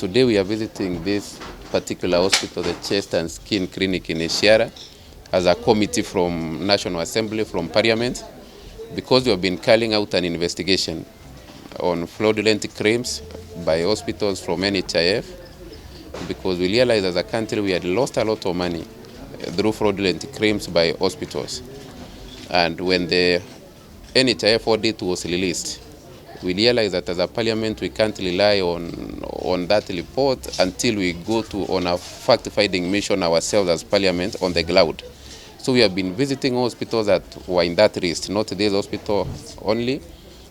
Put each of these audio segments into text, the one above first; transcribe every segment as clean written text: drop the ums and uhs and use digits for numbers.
Today we are visiting this particular hospital, the Chest and Skin Clinic in Ishiara, as a committee from National Assembly, from Parliament, because we have been carrying out an investigation on fraudulent claims by hospitals from NHIF, because we realized as a country we had lost a lot of money through fraudulent claims by hospitals. And when the NHIF audit was released, we realized that as a parliament we can't rely on that report until we go on a fact-finding mission ourselves as parliament on the ground. So we have been visiting hospitals that were in that list, not this hospital only.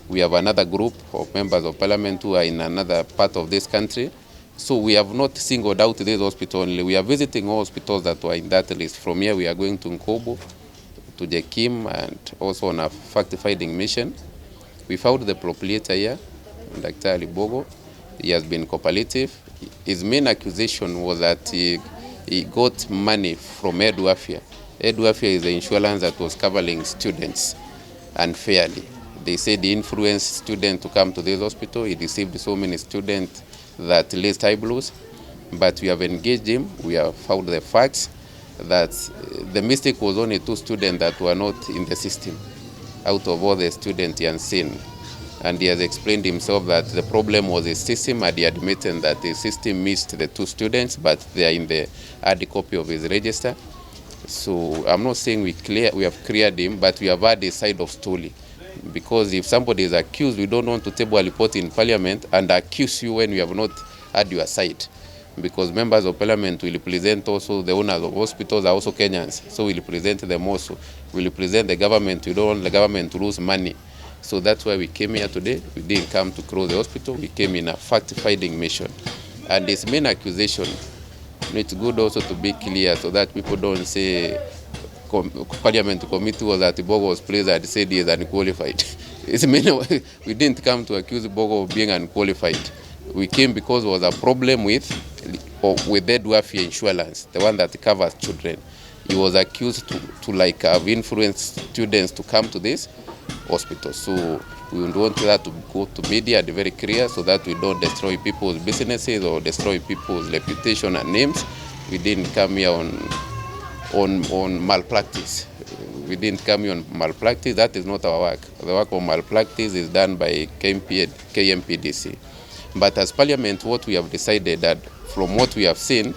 We have another group of members of parliament who are in another part of this country. So we have not singled out this hospital only. We are visiting all hospitals that were in that list. From here we are going to Nkobo, to Jekim, and also on a fact-finding mission. We found the proprietor here, Dr. Libogo. He has been cooperative. His main accusation was that he got money from Edwafia. Edwafia is the insurance that was covering students unfairly. They said he influenced students to come to this hospital. He received so many students that raised high blues. But we have engaged him. We have found the facts that the mistake was only 2 students that were not in the system out of all the students he has seen. And he has explained himself that the problem was his system, and he admitted that the system missed the 2 students, but they are in the hard copy of his register. So I'm not saying we have cleared him, but we have had a side of story. Because if somebody is accused, we don't want to table a report in parliament and accuse you when we have not had your side. Because members of parliament will represent also the owners of hospitals, are also Kenyans. So we represent them also. We represent the government. We don't want the government to lose money. So that's why we came here today. We didn't come to close the hospital. We came in a fact-finding mission. And his main accusation, it's good also to be clear so that people don't say Parliament committee was that Bogo was placed and said he is unqualified. We didn't come to accuse Bogo of being unqualified. We came because there was a problem with Edwafia insurance, the one that covers children. He was accused to have influenced students to come to this hospital. So we would want that to go to media and be very clear so that we don't destroy people's businesses or destroy people's reputation and names. We didn't come here on malpractice. We didn't come here on malpractice. That is not our work. The work of malpractice is done by KMPDC. But as Parliament, what we have decided that from what we have seen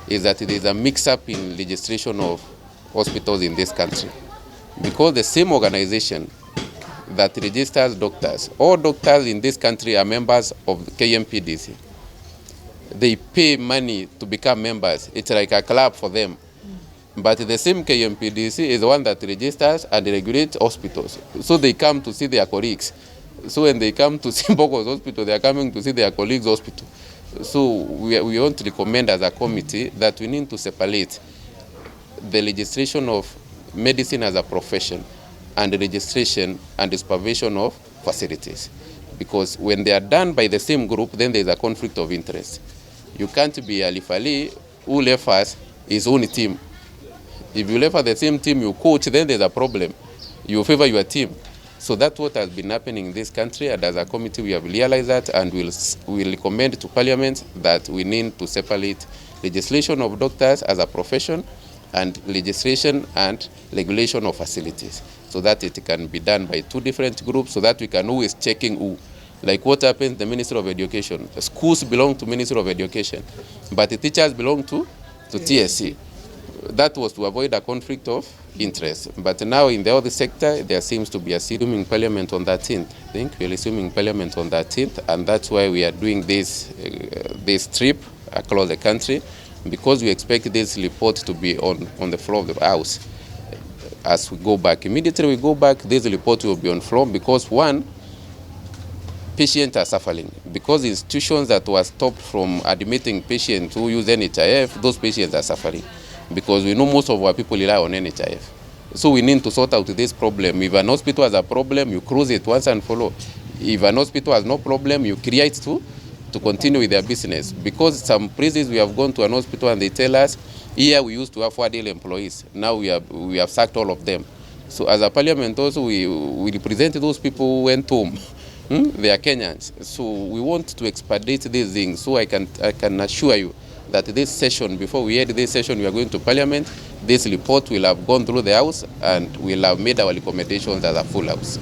is that there is a mix-up in registration of hospitals in this country. Because the same organization that registers doctors, all doctors in this country are members of the KMPDC. They pay money to become members. It's like a club for them. But the same KMPDC is the one that registers and regulates hospitals. So they come to see their colleagues. So when they come to see Bogo's hospital, they are coming to see their colleagues' hospital. So we want to recommend as a committee that we need to separate the registration of medicine as a profession and the registration and the supervision of facilities. Because when they are done by the same group, then there is a conflict of interest. You can't be Alif Ali who refers his own team. If you refer the same team you coach, then there's a problem. You favor your team. So that's what has been happening in this country, and as a committee we have realized that, and we'll recommend to Parliament that we need to separate legislation of doctors as a profession and legislation and regulation of facilities, so that it can be done by 2 different groups, so that we can always checking who. Like what happens the Ministry of Education. The schools belong to Ministry of Education, but the teachers belong to TSC. That was to avoid a conflict of interest. But now in the other sector, there seems to be a resuming Parliament on 13th. I think we're resuming Parliament on 13th, and that's why we are doing this trip across the country, because we expect this report to be on the floor of the House. As we go back, immediately we go back, this report will be on floor, because one, patients are suffering. Because institutions that were stopped from admitting patients who use NHIF, those patients are suffering. Because we know most of our people rely on NHIF. So we need to sort out this problem. If an hospital has a problem, you close it once and for all. If an hospital has no problem, you create to continue with their business. Because some places we have gone to an hospital and they tell us, here we used to have 4 daily employees. Now we have sacked all of them. So as a parliament also, we represent those people who went home. They are Kenyans. So we want to expedite these things. So I can assure you that this session, before we end this session, we are going to Parliament. This report will have gone through the House and we'll have made our recommendations as a full House.